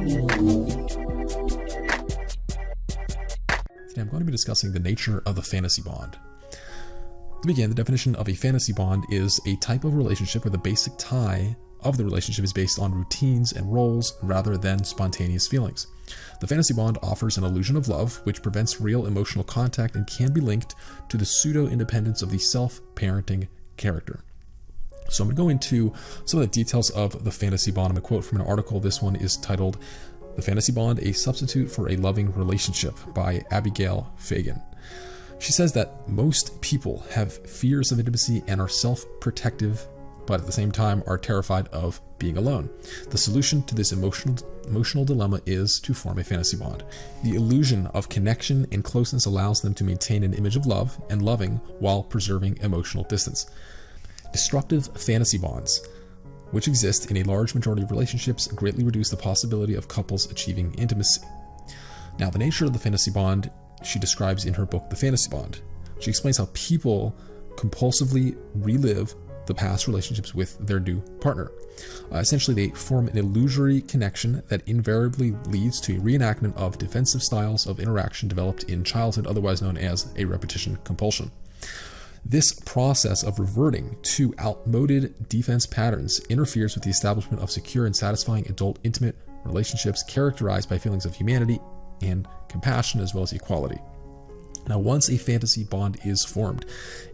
Today I'm going to be discussing the nature of the fantasy bond. To begin, the definition of a fantasy bond is a type of relationship where the basic tie of the relationship is based on routines and roles rather than spontaneous feelings. The fantasy bond offers an illusion of love, which prevents real emotional contact and can be linked to the pseudo-independence of the self-parenting character. So I'm going to go into some of the details of the fantasy bond. I'm going to quote from an article. This one is titled, "The Fantasy Bond, a Substitute for a Loving Relationship" by Abigail Fagan. She says that most people have fears of intimacy and are self-protective, but at the same time are terrified of being alone. The solution to this emotional dilemma is to form a fantasy bond. The illusion of connection and closeness allows them to maintain an image of love and loving while preserving emotional distance. Destructive fantasy bonds, which exist in a large majority of relationships, greatly reduce the possibility of couples achieving intimacy. Now, the nature of the fantasy bond she describes in her book, The Fantasy Bond. She explains how people compulsively relive the past relationships with their new partner. Essentially, they form an illusory connection that invariably leads to a reenactment of defensive styles of interaction developed in childhood, otherwise known as a repetition compulsion. This process of reverting to outmoded defense patterns interferes with the establishment of secure and satisfying adult intimate relationships characterized by feelings of humanity and compassion as well as equality. Now, once a fantasy bond is formed,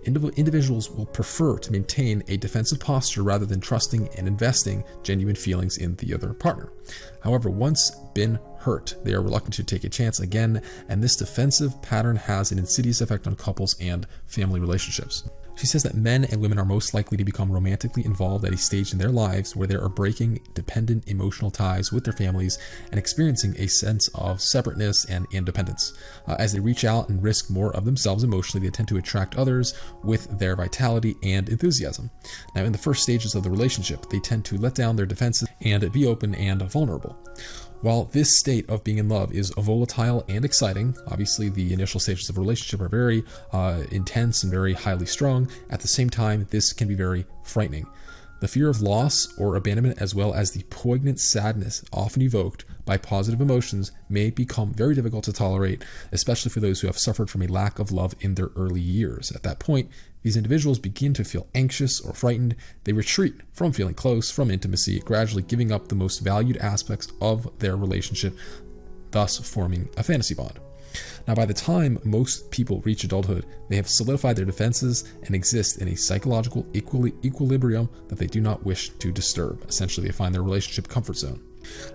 individuals will prefer to maintain a defensive posture rather than trusting and investing genuine feelings in the other partner. However, once been hurt, they are reluctant to take a chance again, and this defensive pattern has an insidious effect on couples and family relationships. She says that men and women are most likely to become romantically involved at a stage in their lives where they are breaking dependent emotional ties with their families and experiencing a sense of separateness and independence. As they reach out and risk more of themselves emotionally, they tend to attract others with their vitality and enthusiasm. Now, in the first stages of the relationship, they tend to let down their defenses and be open and vulnerable. While this state of being in love is volatile and exciting, obviously the initial stages of a relationship are very intense and very highly strung. At the same time, this can be very frightening. The fear of loss or abandonment, as well as the poignant sadness often evoked by positive emotions, may become very difficult to tolerate, especially for those who have suffered from a lack of love in their early years. At that point, these individuals begin to feel anxious or frightened. They retreat from feeling close, from intimacy, gradually giving up the most valued aspects of their relationship, thus forming a fantasy bond. Now, by the time most people reach adulthood, they have solidified their defenses and exist in a psychological equilibrium that they do not wish to disturb. Essentially, they find their relationship comfort zone.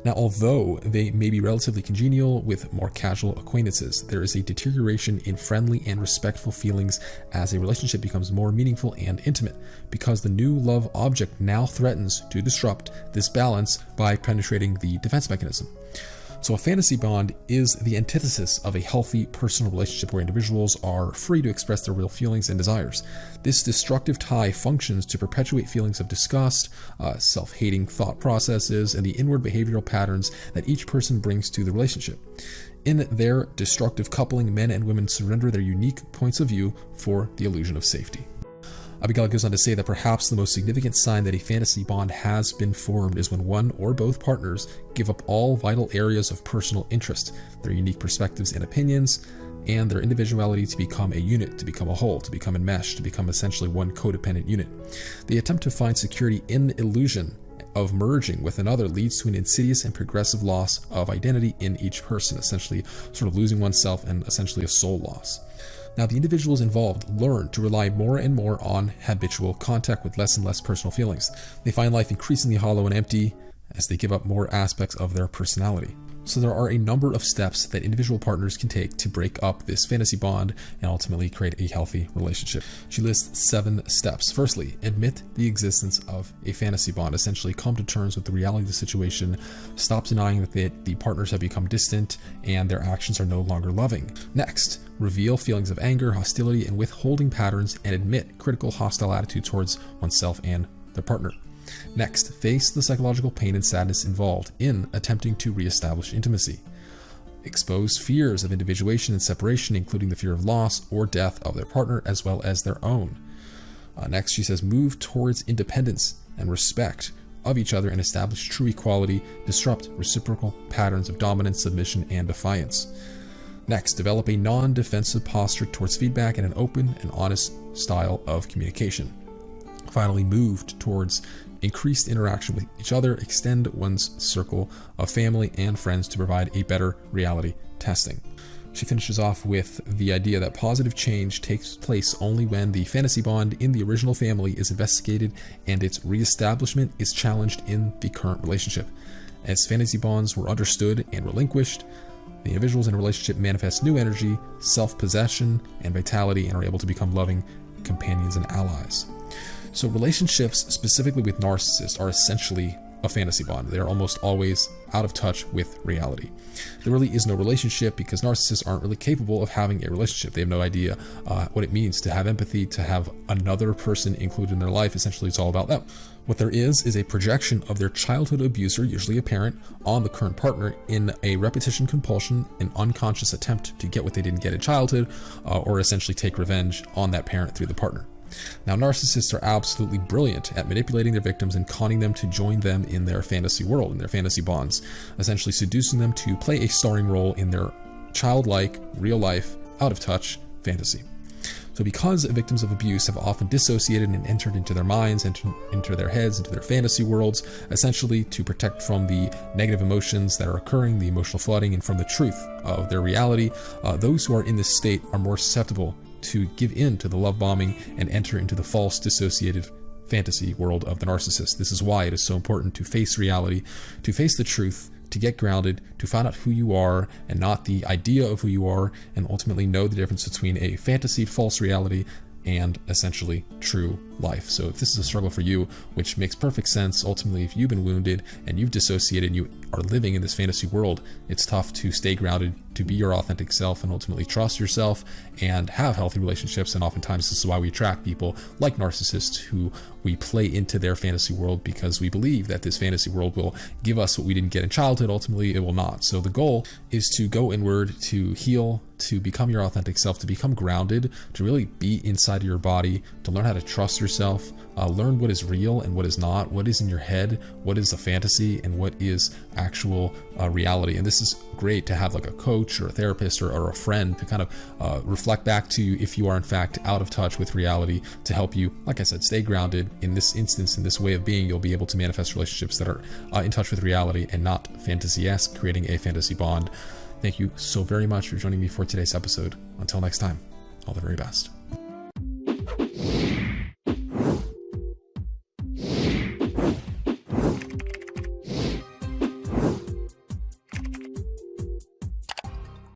Now, although they may be relatively congenial with more casual acquaintances, there is a deterioration in friendly and respectful feelings as a relationship becomes more meaningful and intimate, because the new love object now threatens to disrupt this balance by penetrating the defense mechanism. So a fantasy bond is the antithesis of a healthy personal relationship where individuals are free to express their real feelings and desires. This destructive tie functions to perpetuate feelings of disgust, self-hating thought processes, and the inward behavioral patterns that each person brings to the relationship. In their destructive coupling, men and women surrender their unique points of view for the illusion of safety. Abigail goes on to say that perhaps the most significant sign that a fantasy bond has been formed is when one or both partners give up all vital areas of personal interest, their unique perspectives and opinions, and their individuality to become a unit, to become a whole, to become enmeshed, to become essentially one codependent unit. The attempt to find security in the illusion of merging with another leads to an insidious and progressive loss of identity in each person, essentially sort of losing oneself and essentially a soul loss. Now, the individuals involved learn to rely more and more on habitual contact with less and less personal feelings. They find life increasingly hollow and empty as they give up more aspects of their personality. So there are a number of steps that individual partners can take to break up this fantasy bond and ultimately create a healthy relationship. She lists 7 steps. Firstly, admit the existence of a fantasy bond. Essentially, come to terms with the reality of the situation. Stop denying that the partners have become distant and their actions are no longer loving. Next, reveal feelings of anger, hostility, and withholding patterns, and admit critical, hostile attitude towards oneself and their partner. Next, face the psychological pain and sadness involved in attempting to reestablish intimacy. Expose fears of individuation and separation, including the fear of loss or death of their partner as well as their own. Next, she says, move towards independence and respect of each other and establish true equality, disrupt reciprocal patterns of dominance, submission, and defiance. Next, develop a non-defensive posture towards feedback and an open and honest style of communication. Finally, move towards increased interaction with each other, extend one's circle of family and friends to provide a better reality testing. She finishes off with the idea that positive change takes place only when the fantasy bond in the original family is investigated and its reestablishment is challenged in the current relationship. As fantasy bonds were understood and relinquished, the individuals in a relationship manifest new energy, self-possession, and vitality and are able to become loving companions and allies. So relationships, specifically with narcissists, are essentially a fantasy bond. They're almost always out of touch with reality. There really is no relationship because narcissists aren't really capable of having a relationship. They have no idea what it means to have empathy, to have another person included in their life. Essentially, it's all about them. What there is a projection of their childhood abuser, usually a parent, on the current partner in a repetition compulsion, an unconscious attempt to get what they didn't get in childhood, or essentially take revenge on that parent through the partner. Now, narcissists are absolutely brilliant at manipulating their victims and conning them to join them in their fantasy world, in their fantasy bonds, essentially seducing them to play a starring role in their childlike, real-life, out-of-touch fantasy. So because victims of abuse have often dissociated and entered into their minds, into their heads, into their fantasy worlds, essentially to protect from the negative emotions that are occurring, the emotional flooding, and from the truth of their reality, those who are in this state are more susceptible to give in to the love bombing and enter into the false dissociated fantasy world of the narcissist. This is why it is so important to face reality, to face the truth, to get grounded, to find out who you are and not the idea of who you are, and ultimately know the difference between a fantasy false reality and essentially true life. So if this is a struggle for you, which makes perfect sense, ultimately if you've been wounded and you've dissociated and you are living in this fantasy world, it's tough to stay grounded, to be your authentic self and ultimately trust yourself and have healthy relationships. And oftentimes this is why we attract people like narcissists who we play into their fantasy world because we believe that this fantasy world will give us what we didn't get in childhood. Ultimately it will not. So the goal is to go inward, to heal, to become your authentic self, to become grounded, to really be inside of your body, to learn how to trust yourself, learn what is real and what is not, what is in your head, what is a fantasy, and what is actual reality. And this is great to have like a coach or a therapist or a friend to kind of reflect back to you if you are in fact out of touch with reality, to help you, like I said, stay grounded. In this instance, in this way of being, you'll be able to manifest relationships that are in touch with reality and not fantasy-esque, creating a fantasy bond. Thank you so very much for joining me for today's episode. Until next time, all the very best.